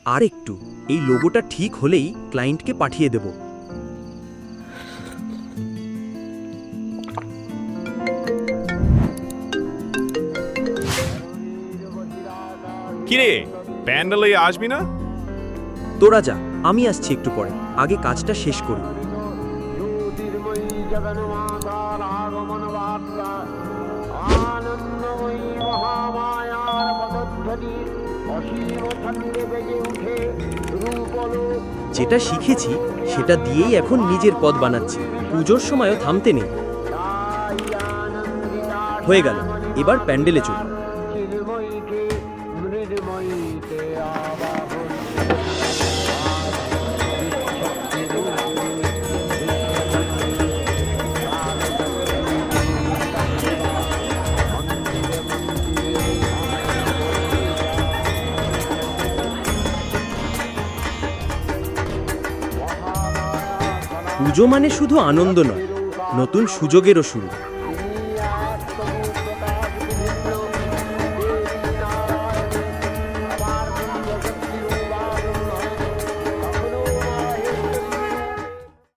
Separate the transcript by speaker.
Speaker 1: আর একটু, এই লোগোটা ঠিক হলেই ক্লায়েন্টকে পাঠিয়ে দেব।
Speaker 2: কিরে, প্যান্ডেলে আসবি না?
Speaker 1: তোরা যা, আমি আসছি একটু পরে, আগে কাজটা শেষ করি।
Speaker 3: জ্যোতির্ময়ী জগন্মাতার আগমন বার্তা, আনন্দময়ী মহামায়ার পদধ্বনি অসীম ছন্দে বেজে উঠে রূপলোক।
Speaker 1: যেটা শিখেছি সেটা দিয়েই এখন নিজের পদ বানাচ্ছি, পুজোর সময়ও থামতে নেই। হয়ে গেল, এবার প্যান্ডেলে চলি।
Speaker 3: চিন্ময়ীকে মৃন্ময়ীতে আবাহন।
Speaker 1: পুজো মানে শুধু আনন্দ নয়, নতুন সুযোগেরও শুরু।